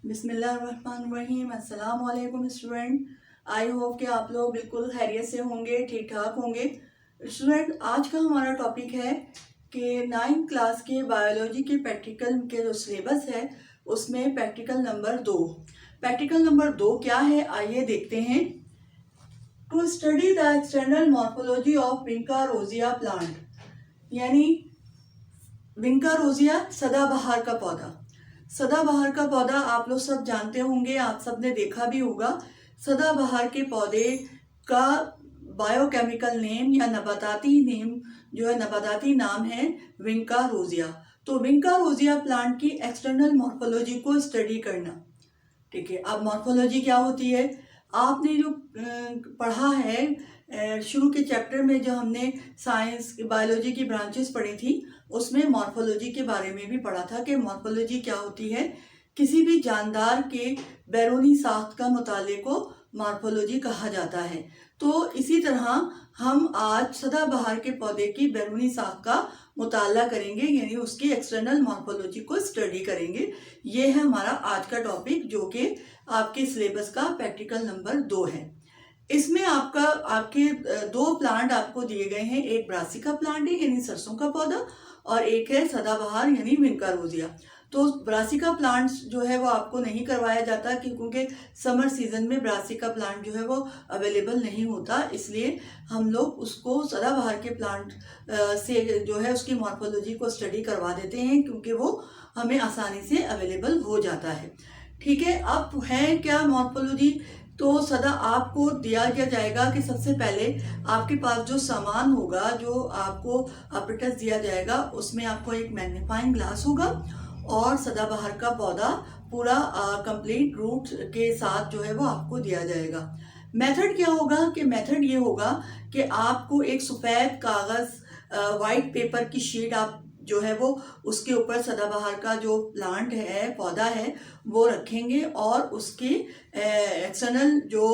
बिस्मिल्लाहिर्रहमानिर्रहीम। अस्सलाम वालेकुम स्टूडेंट। आई होप कि आप लोग बिल्कुल खैरियत से होंगे, ठीक ठाक होंगे। स्टूडेंट, आज का हमारा टॉपिक है कि 9th क्लास के बायोलॉजी के प्रैक्टिकल के जो सिलेबस है उसमें प्रैक्टिकल नंबर 2। प्रैक्टिकल नंबर 2 क्या है, आइए देखते हैं। To study the external morphology of Vinca rosea plant, यानी विंका रोजिया सदाबहार का पौधा। सदाबहार का पौधा आप लोग सब जानते होंगे, आप सब ने देखा भी होगा। सदाबहार के पौधे का बायोकेमिकल नेम या नबाताती नेम जो है, नबाताती नाम है विंका रोजिया। तो विंका रोजिया प्लांट की एक्सटर्नल मॉर्फोलॉजी को स्टडी करना, ठीक है। अब मॉर्फोलॉजी क्या होती है, आपने जो पढ़ा है शुरू के चैप्टर में, जो हमने साइंस बायोलॉजी की ब्रांचेस पढ़ी थी, उसमें मॉर्फोलॉजी के बारे में भी पढ़ा था कि मॉर्फोलॉजी क्या होती है। किसी भी जानदार के बैरूनी साख्त का मुताले को मॉर्फोलॉजी कहा जाता है। तो इसी तरह हम आज सदाबहार के पौधे की बैरूनी साख्त का मुताला करेंगे, यानी उसकी एक्सटर्नल मॉर्फोलॉजी को स्टडी करेंगे। ये है हमारा आज का टॉपिक, जो कि आपके सिलेबस का प्रैक्टिकल नंबर 2 है। इसमें आपके 2 प्लांट आपको दिए गए हैं। एक ब्रासिका प्लांट है यानी सरसों का पौधा, और एक है सदाबहार यानी विंका रोजिया। तो ब्रासिका प्लांट्स जो है वो आपको नहीं करवाया जाता, क्योंकि समर सीजन में ब्रासिका प्लांट जो है वो अवेलेबल नहीं होता, इसलिए हम लोग उसको सदाबहार के प्लांट से जो है उसकी मॉर्फोलॉजी को स्टडी करवा देते हैं, क्योंकि वो हमें आसानी से अवेलेबल हो जाता है, ठीक है। अब है क्या मॉर्फोलॉजी, तो सदा आपको दिया जाएगा कि सबसे पहले आपके पास जो सामान होगा, जो आपको अपरेटस दिया जाएगा, उसमें आपको एक मैग्नीफाइंग ग्लास होगा और सदाबहार का पौधा पूरा कंप्लीट रूट के साथ जो है वो आपको दिया जाएगा। मेथड क्या होगा, कि मेथड ये होगा कि आपको एक सफ़ेद कागज़ वाइट पेपर की शीट आप जो है वो उसके ऊपर सदाबहार का जो प्लांट है, पौधा है, वो रखेंगे और उसकी एक्सटर्नल जो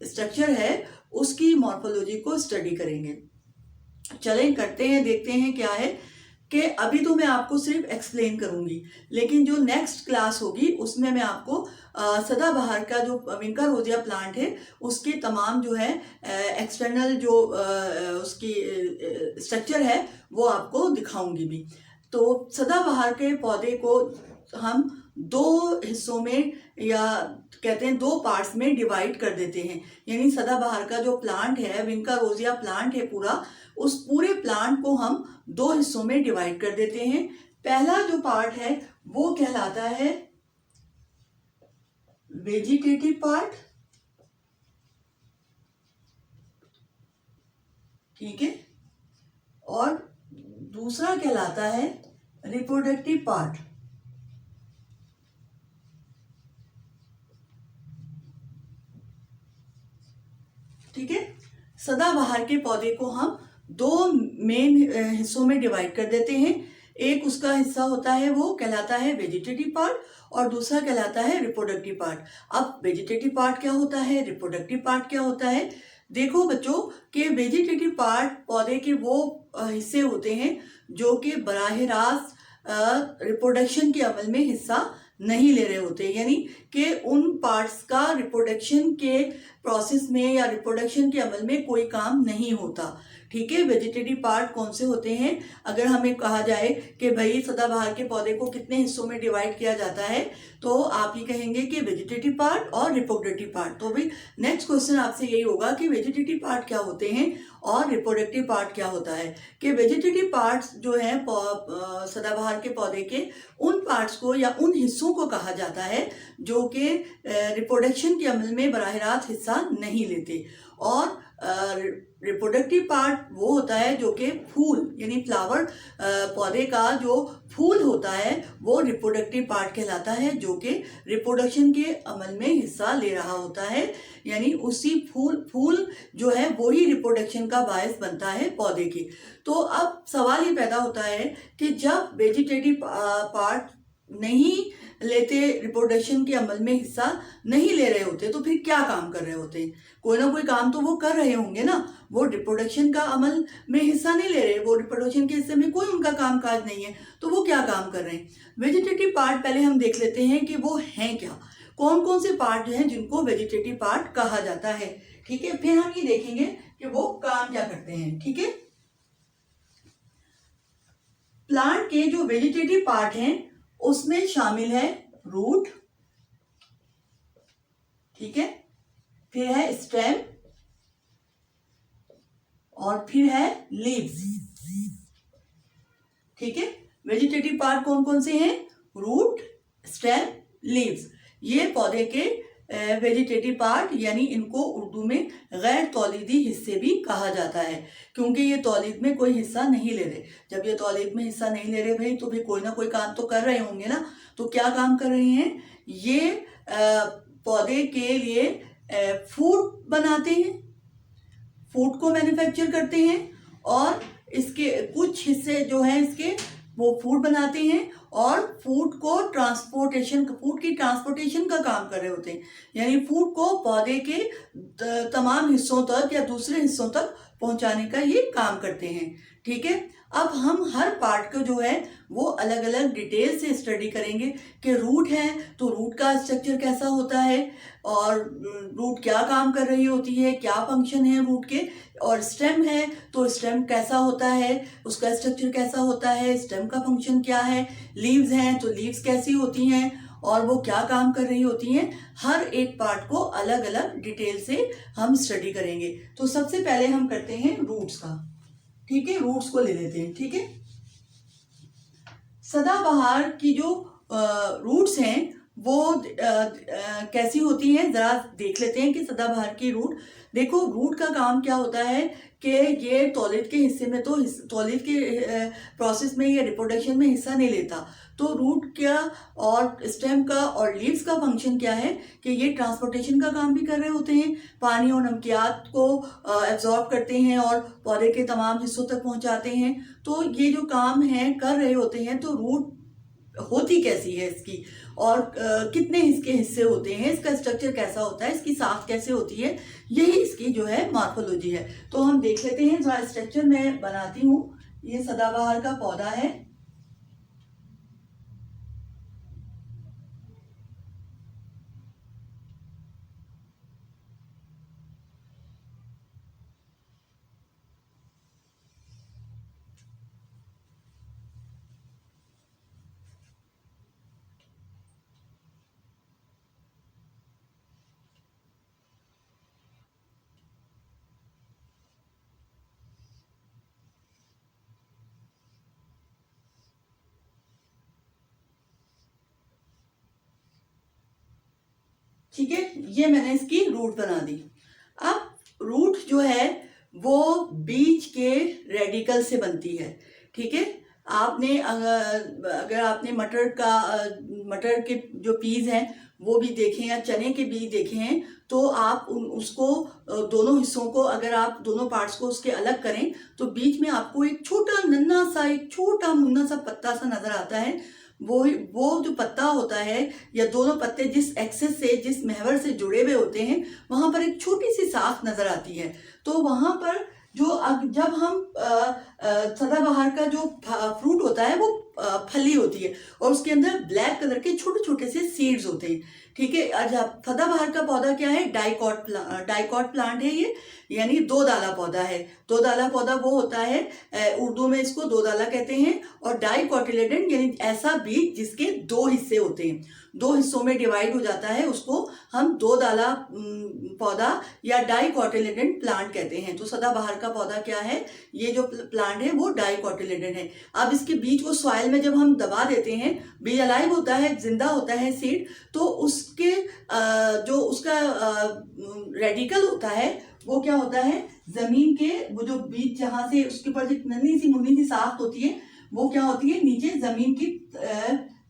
स्ट्रक्चर है उसकी मॉर्फोलॉजी को स्टडी करेंगे। चलें करते हैं, देखते हैं क्या है। कि अभी तो मैं आपको सिर्फ एक्सप्लेन करूंगी, लेकिन जो नेक्स्ट क्लास होगी उसमें मैं आपको सदाबहार का जो विंका रोजिया प्लांट है उसके तमाम जो है एक्सटर्नल जो उसकी स्ट्रक्चर है वो आपको दिखाऊंगी भी। तो सदाबहार के पौधे को हम 2 हिस्सों में, या कहते हैं 2 पार्ट्स में डिवाइड कर देते हैं। यानी सदाबहार का जो प्लांट है, विंका रोजिया प्लांट है पूरा, उस पूरे प्लांट को हम 2 हिस्सों में डिवाइड कर देते हैं। पहला जो पार्ट है वो कहलाता है वेजिटेटिव पार्ट, ठीक है, और दूसरा कहलाता है रिप्रोडक्टिव पार्ट। ठीक है, सदाबहार के पौधे को हम 2 मेन हिस्सों में डिवाइड कर देते हैं। एक उसका हिस्सा होता है वो कहलाता है वेजिटेटिव पार्ट, और दूसरा कहलाता है रिप्रोडक्टिव पार्ट। अब वेजिटेटिव पार्ट क्या होता है, रिप्रोडक्टिव पार्ट क्या होता है, देखो बच्चों कि वेजिटेटिव पार्ट पौधे के वो हिस्से होते हैं जो कि बराह रास्त रिप्रोडक्शन के अमल में हिस्सा नहीं ले रहे होते, यानी कि उन पार्ट्स का रिप्रोडक्शन के प्रोसेस में या रिप्रोडक्शन के अमल में कोई काम नहीं होता, ठीक है। वेजिटेटिव पार्ट कौन से होते हैं, अगर हमें कहा जाए कि भाई सदाबहार के पौधे को कितने हिस्सों में डिवाइड किया जाता है, तो आप ये कहेंगे कि वेजिटेटिव पार्ट और रिप्रोडक्टिव पार्ट। तो भाई नेक्स्ट क्वेश्चन आपसे यही होगा कि वेजिटेटिव पार्ट क्या होते हैं और रिप्रोडक्टिव पार्ट क्या होता है। कि वेजिटेटिव पार्ट्स जो है सदाबहार के पौधे के, उन पार्ट्स को या उन हिस्सों को कहा जाता है जो कि रिप्रोडक्शन के अमल में बराह रास्त हिस्सा नहीं लेते, और रिप्रोडक्टिव पार्ट वो होता है जो कि फूल यानी फ्लावर, पौधे का जो फूल होता है वो रिप्रोडक्टिव पार्ट कहलाता है, जो कि रिप्रोडक्शन के अमल में हिस्सा ले रहा होता है। यानी उसी फूल जो है वो ही रिप्रोडक्शन का बायस बनता है पौधे की। तो अब सवाल ये पैदा होता है कि जब वेजिटेटिव पार्ट नहीं लेते, रिप्रोडक्शन के अमल में हिस्सा नहीं ले रहे होते तो फिर क्या काम कर रहे होते हैं? कोई ना कोई काम तो वो कर रहे होंगे ना। वो रिप्रोडक्शन का अमल में हिस्सा नहीं ले रहे, वो रिप्रोडक्शन के हिस्से में कोई उनका काम काज नहीं है, तो वो क्या काम कर रहे हैं? वेजिटेटिव पार्ट पहले हम देख लेते हैं कि वो हैं क्या, कौन कौन से पार्ट हैं जिनको वेजिटेटिव पार्ट कहा जाता है। ठीक है, फिर हम ये देखेंगे कि वो काम क्या करते हैं। ठीक है, प्लांट के जो वेजिटेटिव पार्ट हैं उसमें शामिल है रूट, ठीक है, फिर है स्टेम और फिर है लीव्स। ठीक है, वेजिटेटिव पार्ट कौन कौन से हैं? Root, stem, leaves. ये पौधे के वेजिटेटिव पार्ट, यानी इनको उर्दू में गैर तौलीदी हिस्से भी कहा जाता है, क्योंकि ये तौलीद में कोई हिस्सा नहीं ले रहे। जब ये तौलीद में हिस्सा नहीं ले रहे भाई, तो फिर कोई ना कोई काम तो कर रहे होंगे ना। तो क्या काम कर रहे हैं? ये पौधे के लिए फूड बनाते हैं, फूड को मैन्युफैक्चर करते हैं, और इसके कुछ हिस्से जो हैं इसके वो फूड बनाते हैं, और फूड की ट्रांसपोर्टेशन का काम कर रहे होते हैं, यानी फूड को पौधे के तमाम हिस्सों तक या दूसरे हिस्सों तक पहुंचाने का ये काम करते हैं। ठीक है, अब हम हर पार्ट को जो है वो अलग अलग डिटेल से स्टडी करेंगे कि रूट है तो रूट का स्ट्रक्चर कैसा होता है, और रूट क्या काम कर रही होती है, क्या फंक्शन है रूट के, और स्टेम है तो स्टेम कैसा होता है, उसका स्ट्रक्चर कैसा होता है, स्टेम का फंक्शन क्या है, लीव्स हैं तो लीव्स कैसी होती हैं और वो क्या काम कर रही होती हैं। हर एक पार्ट को अलग अलग डिटेल से हम स्टडी करेंगे। तो सबसे पहले हम करते हैं रूट्स का। ठीक है, रूट्स को ले लेते हैं। ठीक है, सदाबहार की जो रूट्स हैं वो कैसी होती हैं, जरा देख लेते हैं कि सदाबहार की रूट। देखो, रूट का काम क्या होता है कि ये तौलीद के हिस्से में तो तौलीद के प्रोसेस में या रिप्रोडक्शन में हिस्सा नहीं लेता। तो रूट क्या और स्टेम का और लीव्स का फंक्शन क्या है कि ये ट्रांसपोर्टेशन का काम भी कर रहे होते हैं, पानी और नमकियात को एब्जॉर्ब करते हैं और पौधे के तमाम हिस्सों तक पहुंचाते हैं। तो ये जो काम है कर रहे होते हैं। तो रूट होती कैसी है इसकी, और कितने इसके हिस्से होते हैं, इसका स्ट्रक्चर कैसा होता है, इसकी साख कैसे होती है, यही इसकी जो है मॉर्फोलॉजी है। तो हम देख लेते हैं, जरा स्ट्रक्चर मैं बनाती हूँ। ये सदाबहार का पौधा है, ठीक है, ये मैंने इसकी रूट बना दी। अब रूट जो है वो बीज के रेडिकल से बनती है। ठीक है, आपने अगर आपने मटर के जो पीज हैं वो भी देखे हैं या चने के बीज देखे हैं, तो आप उसको दोनों हिस्सों को, अगर आप दोनों पार्ट्स को उसके अलग करें तो बीच में आपको एक छोटा मुन्ना सा पत्ता सा नजर आता है। वो जो पत्ता होता है, या दोनों पत्ते जिस एक्सेस से, जिस महवर से जुड़े हुए होते हैं, वहां पर एक छोटी सी साख नजर आती है। तो वहां पर जब हम सदाबहार का जो फ्रूट होता है वो फली होती है, और उसके अंदर ब्लैक कलर के छोटे छोटे से सीड्स होते हैं। ठीक है, अच्छा, सदाबहार का पौधा क्या है? डाइकॉट प्लांट है ये, यानी दो दाला पौधा है। दो दाला पौधा वो होता है, उर्दू में इसको दो दाला कहते हैं, और डाइकोटिलेडन यानी ऐसा बीज जिसके दो हिस्से होते हैं, दो हिस्सों में डिवाइड हो जाता है, उसको हम दो दाला पौधा या डाइकोटिलेडन प्लांट कहते हैं। तो सदाबहार का पौधा क्या है? ये जो प्लांट है वो डाइकोटिलेडन है। अब इसके बीज को सॉइल में जब हम दबा देते हैं, बीज अलाइव होता है, जिंदा होता है सीड, तो उसके जो उसका रेडिकल होता है वो क्या होता है, जमीन के वो जो बीज जहां से उसके ऊपर एक नन्ही सी मुन्नी सी साख होती है, वो क्या होती है, नीचे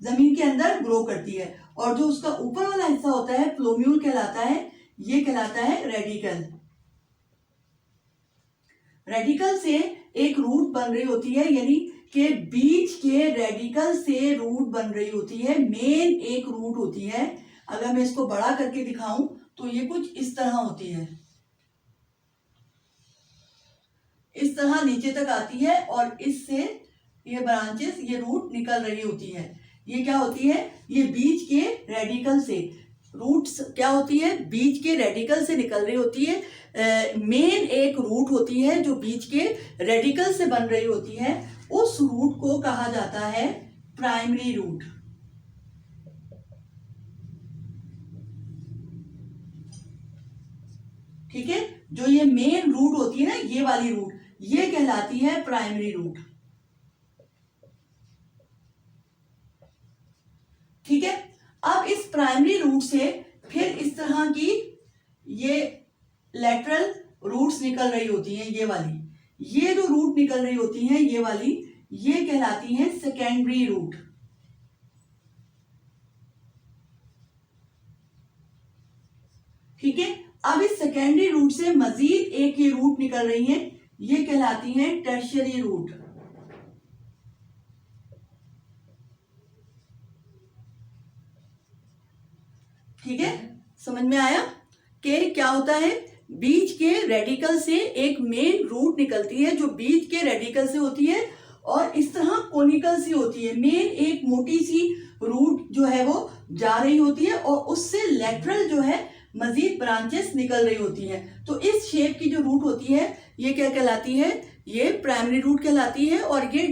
जमीन के अंदर ग्रो करती है, और जो उसका ऊपर वाला हिस्सा होता है फ्लोम्यूल कहलाता है, ये कहलाता है रेडिकल। रेडिकल से एक रूट बन रही होती है, यानी कि बीच के रेडिकल से रूट बन रही होती है, मेन एक रूट होती है। अगर मैं इसको बड़ा करके दिखाऊं तो ये कुछ इस तरह होती है, इस तरह नीचे तक आती है और इससे ये ब्रांचेस, ये रूट निकल रही होती है। ये क्या होती है? ये बीच के रेडिकल से रूट्स क्या होती है? बीच के रेडिकल से निकल रही होती है। मेन एक रूट होती है जो बीच के रेडिकल से बन रही होती है। उस रूट को कहा जाता है प्राइमरी रूट। ठीक है, जो ये मेन रूट होती है ना, ये वाली रूट, ये कहलाती है प्राइमरी रूट। ठीक है, अब इस प्राइमरी रूट से फिर इस तरह की ये लेटरल रूट्स निकल रही होती हैं। ये वाली, ये जो रूट निकल रही होती हैं, ये वाली, ये कहलाती हैं सेकेंडरी रूट। ठीक है, अब इस सेकेंडरी रूट से मजीद एक ये रूट निकल रही हैं, ये कहलाती हैं टर्शियरी रूट। ठीक है, समझ में आया कि क्या होता है? बीच के रेडिकल से एक मेन रूट निकलती है जो बीच के रेडिकल से होती है और इस तरह कोनिकल सी होती है। मेन एक मोटी सी रूट जो है वो जा रही होती है और उससे लेटरल जो है मजीद ब्रांचेस निकल रही होती हैं। तो इस शेप की जो रूट होती है ये क्या कहलाती है? ये प्राइमरी रूट कहलाती है और ये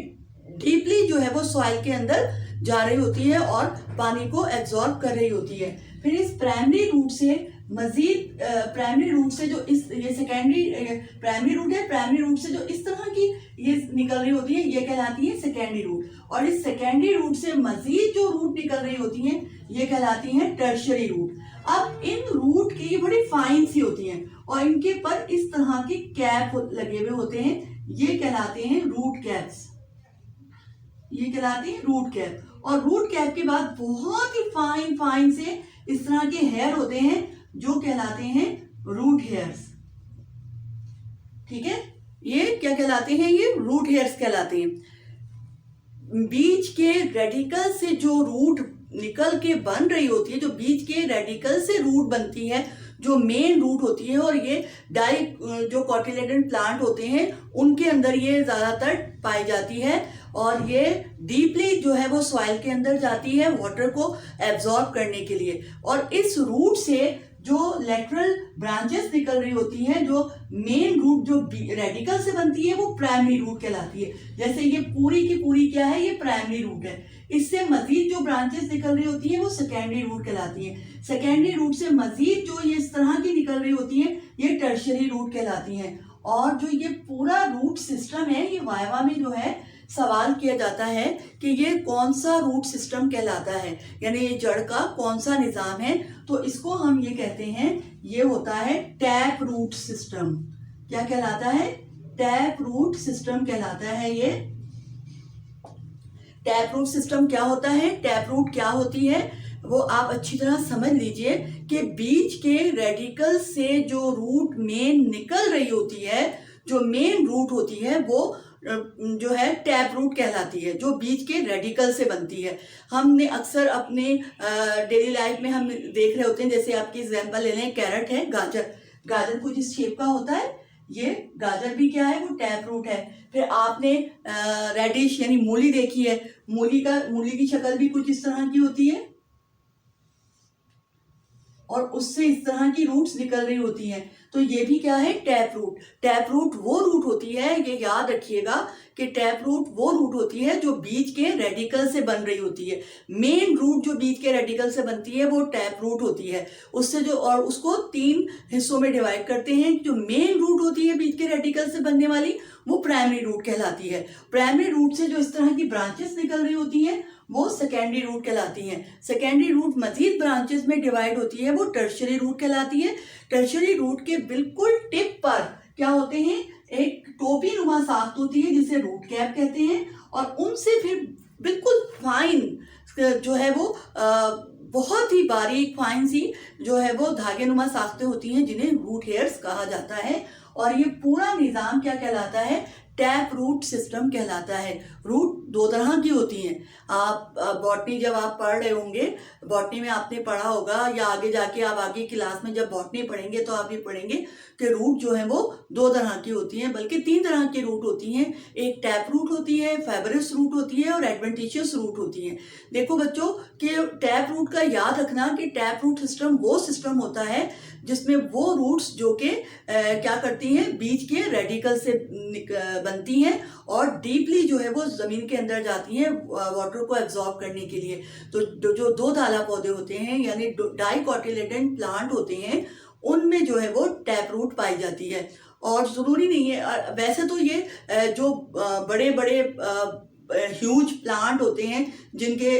डीपली जो है वो सॉइल के अंदर जा रही होती है और पानी को एब्जॉर्ब कर रही होती है। फिर इस प्राइमरी रूट से मजीद प्राइमरी रूट से जो इस ये सेकेंडरी प्राइमरी रूट है, प्राइमरी रूट से जो इस तरह की ये निकल रही होती है ये कहलाती है सेकेंडरी रूट। और इस सेकेंडरी रूट से मजीद जो रूट निकल रही होती हैं ये कहलाती हैं टर्शियरी रूट। अब इन रूट की ये बड़ी फाइन सी होती हैं और इनके पर इस तरह के कैप लगे हुए होते हैं, ये कहलाते हैं रूट कैप्स। ये कहलाती है रूट कैप। और रूट कैप के बाद बहुत ही फाइन फाइन से इस तरह के हेयर होते हैं जो कहलाते हैं रूट हेयर्स। ठीक है, ये क्या कहलाते हैं? ये रूट हेयर्स कहलाते हैं। बीच के रेडिकल से जो रूट निकल के बन रही होती है, जो बीच के रेडिकल से रूट बनती है, जो मेन रूट होती है, और ये जो कॉटिलेडन प्लांट होते हैं उनके अंदर ये ज्यादातर पाई जाती है और ये डीपली जो है वो सॉइल के अंदर जाती है वाटर को एब्जॉर्ब करने के लिए। और इस रूट से जो लेटरल ब्रांचेस निकल रही होती हैं, जो मेन रूट जो रेडिकल से बनती है वो प्राइमरी रूट कहलाती है। जैसे ये पूरी की पूरी क्या है? ये प्राइमरी रूट है। इससे मजीद जो ब्रांचेस निकल रही होती हैं वो सेकेंडरी रूट कहलाती हैं। सेकेंडरी रूट से मजीद जो ये इस तरह की निकल रही होती हैं ये टर्शियरी रूट कहलाती हैं। और जो ये पूरा रूट सिस्टम है, ये वाइवा में जो है सवाल किया जाता है कि ये कौन सा रूट सिस्टम कहलाता है, यानी ये जड़ का कौन सा निजाम है। तो इसको हम ये कहते हैं, ये होता है टैप रूट सिस्टम। क्या कहलाता है? टैप रूट सिस्टम कहलाता है ये। टैप रूट सिस्टम क्या होता है? टैप रूट क्या होती है वो आप अच्छी तरह समझ लीजिए कि बीच के रेडिकल से जो रूट मेन निकल रही होती है, जो मेन रूट होती है वो जो है टैप रूट कहलाती है, जो बीच के रेडिकल से बनती है। हमने अक्सर अपने डेली लाइफ में हम देख रहे होते हैं, जैसे आपकी एग्जांपल ले लें, कैरेट है, गाजर कुछ इस शेप का होता है, ये गाजर भी क्या है? वो टैप रूट है। फिर आपने रेडिश यानी मूली देखी है, मूली की शक्ल भी कुछ इस तरह की होती है और उससे इस तरह की रूट्स निकल रही होती हैं। तो ये भी क्या है? Tap root. टैप रूट वो रूट होती है, ये याद रखिएगा कि टैप रूट वो रूट होती है जो बीच के रेडिकल से बन रही होती है। मेन रूट जो बीच के रेडिकल से बनती है वो टैप रूट होती है। उससे जो, और उसको 3 हिस्सों में डिवाइड करते हैं। जो मेन रूट होती है बीच के रेडिकल से बनने वाली वो प्राइमरी रूट कहलाती है। प्राइमरी रूट से जो इस तरह की ब्रांचेस निकल रही होती हैं वो सेकेंडरी रूट कहलाती हैं। सेकेंडरी रूट मजीद ब्रांचेस में डिवाइड होती है, वो टर्शियरी रूट कहलाती है। टर्शियरी रूट के बिल्कुल टिप पर क्या होते हैं? एक टोपी नुमा साख्त होती है जिसे रूट कैप कहते हैं और उनसे फिर बिल्कुल फाइन जो है वो बहुत ही बारीक फाइन सी जो है वो धागे नुमा साख्तें होती हैं जिन्हें रूट हेयर्स कहा जाता है। और ये पूरा निज़ाम क्या कहलाता है? टैप रूट सिस्टम कहलाता है। रूट दो तरह की होती हैं। आप बॉटनी जब आप पढ़ रहे होंगे, बॉटनी में आपने पढ़ा होगा, या आगे जाके आप आगे क्लास में जब बॉटनी पढ़ेंगे तो आप ये पढ़ेंगे कि रूट जो है वो दो तरह की होती हैं, बल्कि तीन तरह की रूट होती हैं। एक टैप रूट होती है, फाइबरस रूट होती है और एडवेंटिशियस रूट होती है। देखो बच्चों कि टैप रूट का याद रखना कि टैप रूट सिस्टम वो सिस्टम होता है जिसमें वो रूट्स जो कि क्या करती हैं, बीज के रेडिकल से बनती हैं और डीपली जो है वो जमीन के अंदर जाती हैं वाटर को एब्जॉर्ब करने के लिए। तो जो दो दाला पौधे होते हैं यानी डाइकोटिलेडन प्लांट होते हैं, उनमें जो है वो टैप रूट पाई जाती है। और ज़रूरी नहीं है, वैसे तो ये जो बड़े बड़े ह्यूज प्लांट होते हैं जिनके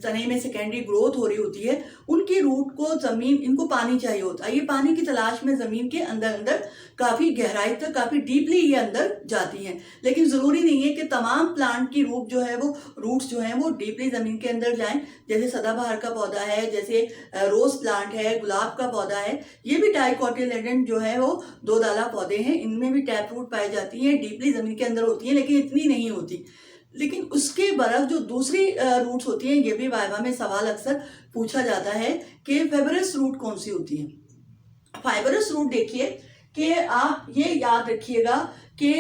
तने में सेकेंडरी ग्रोथ हो रही होती है, उनकी रूट को जमीन, इनको पानी चाहिए होता है। ये पानी की तलाश में जमीन के अंदर अंदर काफ़ी गहराई तक, काफ़ी डीपली ये अंदर जाती हैं। लेकिन ज़रूरी नहीं है कि तमाम प्लांट की रूट जो है वो रूट्स जो हैं वो डीपली ज़मीन के अंदर जाएं। जैसे सदाबहार का पौधा है, जैसे रोज़ प्लांट है, गुलाब का पौधा है, ये भी डाइकोटिलेडन जो है वो दो दाला पौधे हैं। इनमें भी टैप रूट पाई जाती है, डीपली ज़मीन के अंदर होती है, लेकिन इतनी नहीं होती। लेकिन उसके बरक्स जो दूसरी रूट्स होती हैं, ये भी वाइवा में सवाल अक्सर पूछा जाता है कि फाइबरस रूट कौन सी होती है। फाइबरस रूट देखिए कि आप ये याद रखिएगा कि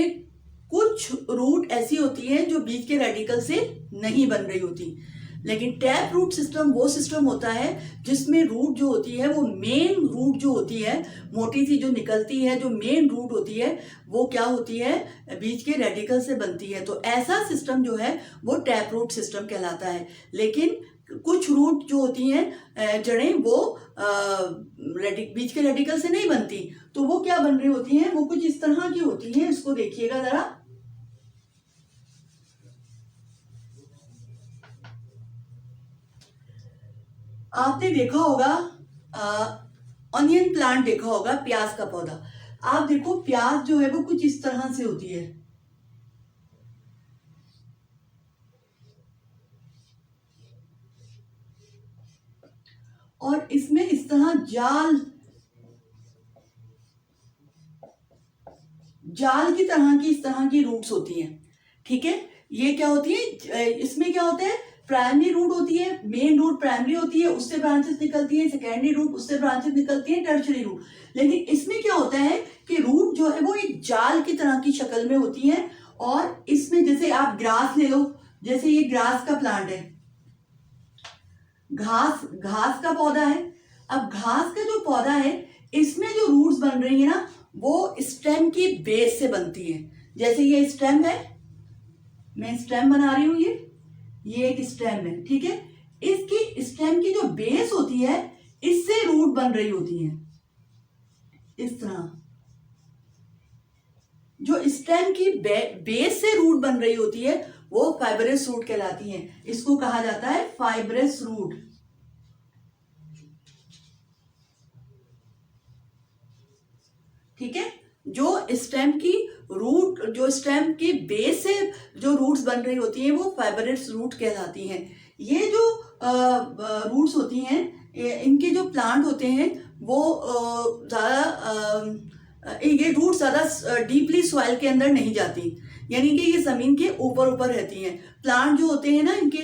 कुछ रूट ऐसी होती हैं जो बीज के रेडिकल से नहीं बन रही होती, लेकिन टैप रूट सिस्टम वो सिस्टम होता है जिसमें रूट जो होती है वो मेन रूट जो होती है, मोटी सी जो निकलती है, जो मेन रूट होती है, वो क्या होती है, बीज के रेडिकल से बनती है। तो ऐसा सिस्टम जो है वो टैप रूट सिस्टम कहलाता है। लेकिन कुछ रूट जो होती हैं जड़ें, वो बीज के रेडिकल से नहीं बनती, तो वो क्या बन रही होती हैं, वो कुछ इस तरह की होती हैं। इसको देखिएगा जरा, आपने देखा होगा ऑनियन प्लांट देखा होगा, प्याज का पौधा। आप देखो प्याज जो है वो कुछ इस तरह से होती है, और इसमें इस तरह जाल की तरह की इस तरह की रूट्स होती हैं। ठीक है, ये क्या होती है, इसमें क्या होता है, प्राइमरी रूट होती है, मेन रूट प्राइमरी होती है, उससे ब्रांचेस निकलती हैं, सेकेंडरी रूट उससे ब्रांचेस निकलती हैं, टर्शियरी रूट। लेकिन इसमें क्या होता है कि रूट जो है वो एक जाल की तरह की शक्ल में होती है। और इसमें जैसे आप ग्रास ले लो, जैसे ये ग्रास का प्लांट है, घास का पौधा है। अब घास का जो पौधा है, इसमें जो रूट्स बन रही है ना, वो स्टेम की बेस से बनती है। जैसे ये स्टेम है, मैं स्टेम बना रही हूं, ये एक स्टेम है। ठीक है, इसकी स्टेम की जो बेस होती है, इससे रूट बन रही होती है। इस तरह जो स्टेम की बेस से रूट बन रही होती है वो फाइबरस रूट कहलाती है। इसको कहा जाता है फाइबरस रूट। ठीक है, जो स्टेम की बेस से जो रूट्स बन रही होती हैं वो फाइबरस रूट कहलाती हैं। ये जो रूट्स होती हैं, इनके जो प्लांट होते हैं वो ये रूट ज़्यादा डीपली सॉइल के अंदर नहीं जाती, यानी कि ये ज़मीन के ऊपर ऊपर रहती हैं। प्लांट जो होते हैं ना इनके,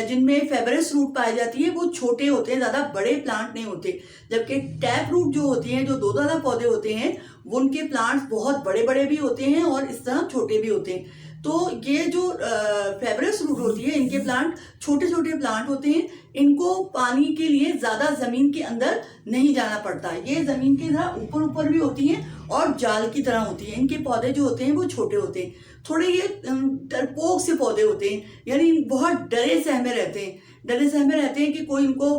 जिनमें फाइबरस रूट पाई जाती है, वो छोटे होते हैं, ज़्यादा बड़े प्लांट नहीं होते। जबकि टैप रूट जो होती हैं, जो दो दाना पौधे होते हैं, वो उनके प्लांट्स बहुत बड़े बड़े भी होते हैं और इस तरह छोटे भी होते हैं। तो ये जो फाइबरस रूट होती है, इनके प्लांट छोटे छोटे प्लांट होते हैं। इनको पानी के लिए ज़्यादा ज़मीन के अंदर नहीं जाना पड़ता, ये ज़मीन के जरा ऊपर ऊपर भी होती हैं और जाल की तरह होती है। इनके पौधे जो होते हैं वो छोटे होते हैं, थोड़े ये डरपोक से पौधे होते हैं, यानी बहुत डरे सहमे रहते हैं कि कोई इनको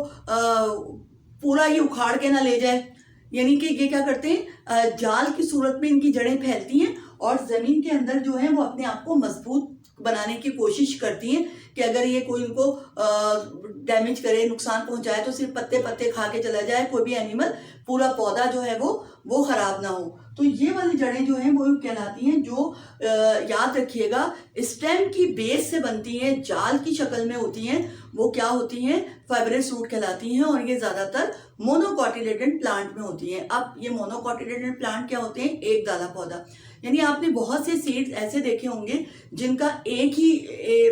पूरा ही उखाड़ के ना ले जाए। यानी कि ये क्या करते हैं, जाल की सूरत में इनकी जड़ें फैलती हैं और ज़मीन के अंदर जो है वो अपने आप को मजबूत बनाने की कोशिश करती हैं कि अगर ये कोई इनको डैमेज करे, नुकसान पहुंचाए, तो सिर्फ पत्ते पत्ते खा के चला जाए, कोई भी एनिमल, पूरा पौधा जो है वो खराब ना हो। तो ये वाली जड़ें जो हैं वो कहलाती हैं, जो याद रखिएगा स्टेम की बेस से बनती हैं, जाल की शक्ल में होती हैं, वो क्या होती हैं, फाइबरस रूट कहलाती हैं। और ये ज़्यादातर मोनोकोटिलेडन प्लांट में होती हैं। अब ये मोनोकोटिलेडन प्लांट क्या होते हैं, एक दाना पौधा। यानी आपने बहुत से सीड्स ऐसे देखे होंगे जिनका एक ही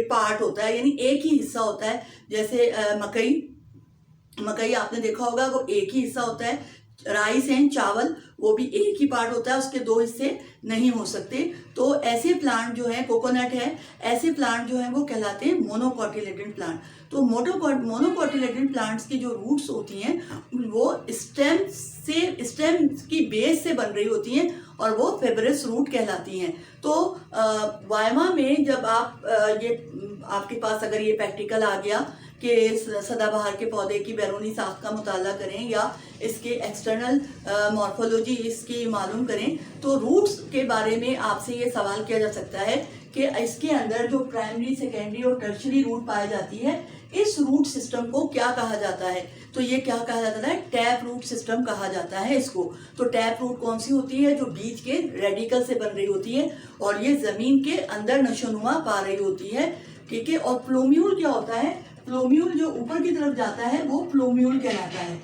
पार्ट होता है, यानी एक ही हिस्सा होता है। जैसे मकई आपने देखा होगा, वो एक ही हिस्सा होता है। राइस एंड चावल, वो भी एक ही पार्ट होता है, उसके दो हिस्से नहीं हो सकते। तो ऐसे प्लांट जो है, कोकोनट है, ऐसे प्लांट जो है वो कहलाते हैं मोनोकोटिलेडन प्लांट। तो मोनोकोटिलेडन प्लांट्स की जो रूट्स होती हैं वो स्टेम की बेस से बन रही होती हैं और वो फेबरस रूट कहलाती हैं। तो वाइवा में जब आप आपके पास अगर ये प्रैक्टिकल आ गया कि सदाबहार के पौधे की बैरूनी साख का मुताला करें या इसके एक्सटर्नल मॉर्फोलॉजी इसकी मालूम करें, तो रूट्स के बारे में आपसे ये सवाल किया जा सकता है कि इसके अंदर जो प्राइमरी, सेकेंडरी और टर्शरी रूट पाई जाती है, इस रूट सिस्टम को क्या कहा जाता है? तो ये क्या कहा जाता है? टैप रूट सिस्टम कहा जाता है इसको। तो टैप रूट कौन सी होती है? जो बीज के रेडिकल से बन रही होती है और ये जमीन के अंदर नशोनुमा पा रही होती है, ठीक है। और प्लोम्यूल क्या होता है? प्लोम्यूल जो ऊपर की तरफ जाता है वो प्लोम्यूल कहलाता है।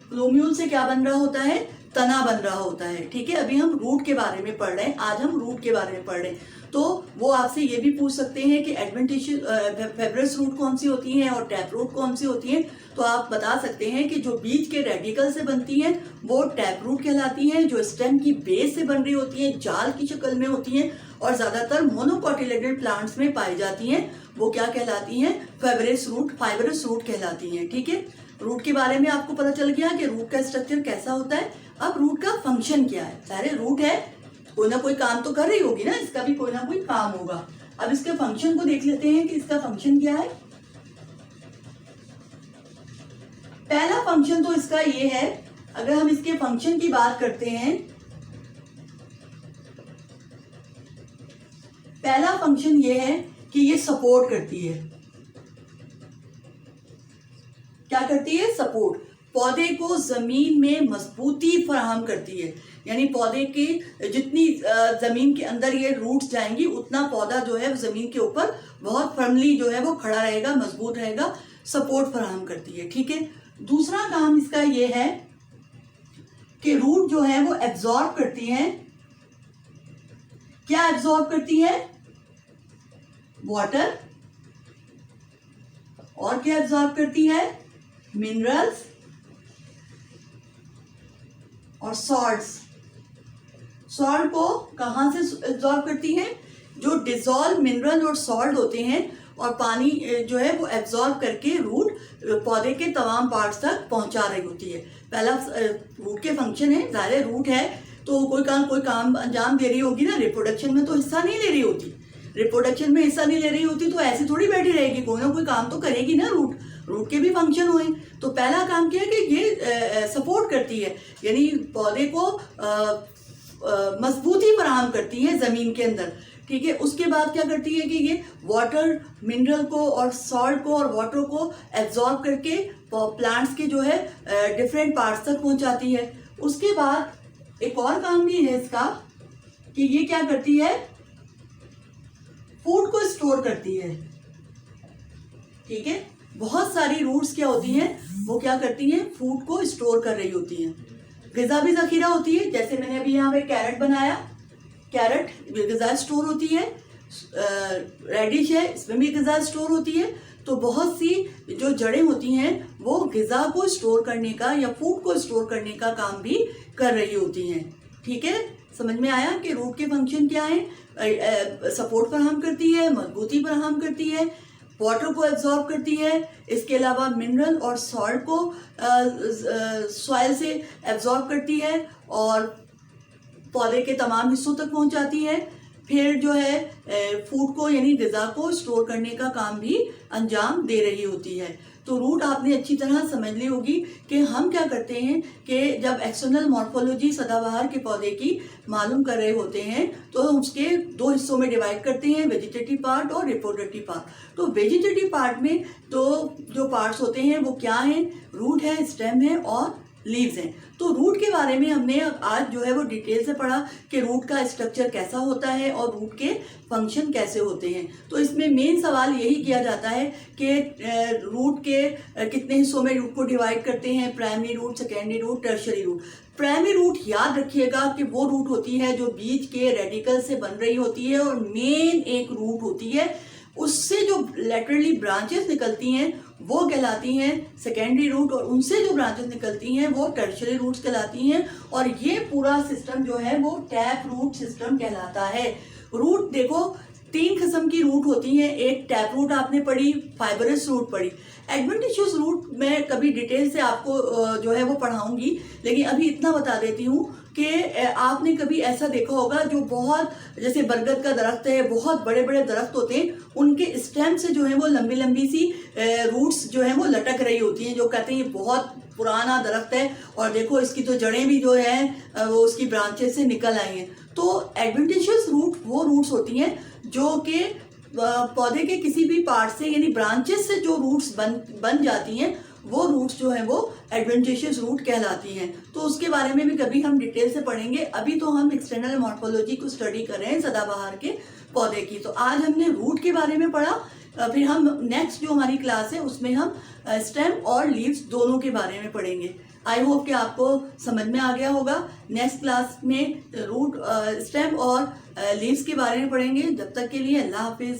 प्लोम्यूल से क्या बन रहा होता है? तना बन रहा होता है, ठीक है। अभी हम रूट के बारे में पढ़ रहे हैं, आज हम रूट के बारे में पढ़ रहे हैं। तो वो आपसे ये भी पूछ सकते हैं कि एडवेंटिशियस फेबरस रूट कौन सी होती हैं और टैप रूट कौन सी होती हैं। तो आप बता सकते हैं कि जो बीज के रेडिकल से बनती हैं वो टैप रूट कहलाती हैं, जो स्टेम की बेस से बन रही होती हैं, जाल की शक्ल में होती हैं और ज्यादातर मोनोकोटिलेडन प्लांट्स में पाई जाती हैं, वो क्या कहलाती हैं? फाइबरस रूट कहलाती हैं, ठीक है। रूट के बारे में आपको पता चल गया कि रूट का स्ट्रक्चर कैसा होता है। अब रूट का फंक्शन क्या है? सारे रूट है, कोई ना कोई काम तो कर रही होगी ना, इसका भी कोई ना कोई काम होगा। अब इसके फंक्शन को देख लेते हैं कि इसका फंक्शन क्या है। पहला फंक्शन तो इसका ये है, अगर हम इसके फंक्शन की बात करते हैं, पहला फंक्शन ये है कि ये सपोर्ट करती है। क्या करती है? सपोर्ट। पौधे को जमीन में मजबूती फराहम करती है, यानी पौधे की जितनी जमीन के अंदर ये रूट्स जाएंगी उतना पौधा जो है जमीन के ऊपर बहुत फर्मली जो है वो खड़ा रहेगा, मजबूत रहेगा, सपोर्ट फराहम करती है, ठीक है। दूसरा काम इसका ये है कि रूट जो है वो एब्जॉर्ब करती है। क्या एब्जॉर्ब करती है? वाटर। और क्या एब्जॉर्ब करती है? मिनरल्स और सॉल्ट्स। सॉल्ट को कहां से एब्जॉर्ब करती है? जो डिजॉल्व मिनरल और सॉल्ट होते हैं और पानी जो है वो एब्जॉर्ब करके रूट पौधे के तमाम पार्ट्स तक पहुंचा रही होती है। पहला रूट के फंक्शन है, ज़ाहिर रूट है तो कोई काम अंजाम दे रही होगी ना। रिप्रोडक्शन में तो हिस्सा नहीं ले रही होती, रिप्रोडक्शन में हिस्सा नहीं ले रही होती तो ऐसे थोड़ी बैठी रहेगी, कोई ना कोई काम तो करेगी ना। रूट के भी फंक्शन हुए। तो पहला काम क्या है कि ये सपोर्ट करती है, यानी पौधे को मजबूती फराहम करती है जमीन के अंदर, ठीक है। उसके बाद क्या करती है कि ये वाटर, मिनरल को और सॉल्ट को और वाटर को एब्जॉर्ब करके प्लांट्स के जो है डिफरेंट पार्ट्स तक पहुंचाती है। उसके बाद एक और काम भी है इसका कि ये क्या करती है? फूड को स्टोर करती है, ठीक है। बहुत सारी रूट्स क्या होती हैं, वो क्या करती हैं? फूड को स्टोर कर रही होती हैं। ग़िज़ा भी ज़ख़ीरा होती है, जैसे मैंने अभी यहाँ पे कैरेट बनाया, कैरेट ग़िज़ा स्टोर होती है। रेडिश है, इसमें भी ग़िज़ा स्टोर होती है। तो बहुत सी जो जड़ें होती हैं वो ग़िज़ा को स्टोर करने का या फूड को स्टोर करने का काम भी कर रही होती हैं, ठीक है। समझ में आया कि रूट के फंक्शन क्या है? सपोर्ट फराहम करती है, मजबूती फराहम करती है, वाटर को एब्जॉर्ब करती है, इसके अलावा मिनरल और सॉल्ट को सॉइल से एब्जॉर्ब करती है और पौधे के तमाम हिस्सों तक पहुंचाती है। फिर जो है फूड को यानी ग़िज़ा को स्टोर करने का काम भी अंजाम दे रही होती है। तो रूट आपने अच्छी तरह समझ ली होगी कि हम क्या करते हैं कि जब एक्सटर्नल मॉर्फोलॉजी सदाबहार के पौधे की मालूम कर रहे होते हैं तो उसके दो हिस्सों में डिवाइड करते हैं, वेजिटेटिव पार्ट और रिप्रोडक्टिव पार्ट। तो वेजिटेटिव पार्ट में तो जो पार्ट्स होते हैं वो क्या हैं? रूट है, स्टेम है और लीव्स हैं। तो रूट के बारे में हमने आज जो है वो डिटेल से पढ़ा कि रूट का स्ट्रक्चर कैसा होता है और रूट के फंक्शन कैसे होते हैं। तो इसमें मेन सवाल यही किया जाता है कि रूट के कितने हिस्सों में रूट को डिवाइड करते हैं, primary root, secondary root, tertiary root. Primary root याद रखिएगा कि वो रूट होती है जो बीच के रेडिकल से बन रही होती है और मेन एक रूट होती है, उससे जो लैटरली ब्रांचेस निकलती हैं वो कहलाती हैं सेकेंडरी रूट, और उनसे जो ब्रांचेस निकलती हैं वो टर्शियरी रूट्स कहलाती हैं। और ये पूरा सिस्टम जो है वो टैप रूट सिस्टम कहलाता है। रूट देखो 3 किस्म की रूट होती हैं। एक टैप रूट आपने पढ़ी, फाइबरस रूट पढ़ी, एडवेंटिशियस रूट मैं कभी डिटेल से आपको जो है वो पढ़ाऊंगी, लेकिन अभी इतना बता देती हूँ कि आपने कभी ऐसा देखा होगा जो बहुत, जैसे बरगद का दरख्त है, बहुत बड़े बड़े दरख्त होते हैं, उनके स्टेम से जो है वो लंबी लंबी सी रूट्स जो है वो लटक रही होती हैं, जो कहते हैं ये बहुत पुराना दरख्त है और देखो इसकी तो जड़ें भी जो है वो उसकी ब्रांचेस से निकल आई हैं। तो एडवेंटिशियस रूट वो रूट्स होती हैं जो कि पौधे के किसी भी पार्ट से यानी ब्रांचेस से जो रूट्स बन जाती हैं वो रूट्स जो है वो एडवेंटिशियस रूट कहलाती हैं। तो उसके बारे में भी कभी हम डिटेल से पढ़ेंगे। अभी तो हम एक्सटर्नल मॉर्फोलॉजी को स्टडी कर रहे हैं सदाबहार के पौधे की। तो आज हमने रूट के बारे में पढ़ा, फिर हम नेक्स्ट जो हमारी क्लास है उसमें हम स्टेम और लीव्स दोनों के बारे में पढ़ेंगे। आई होप कि आपको समझ में आ गया होगा। नेक्स्ट क्लास में रूट, स्टेम और लीव्स के बारे में पढ़ेंगे। जब तक के लिए अल्लाह हाफिज़।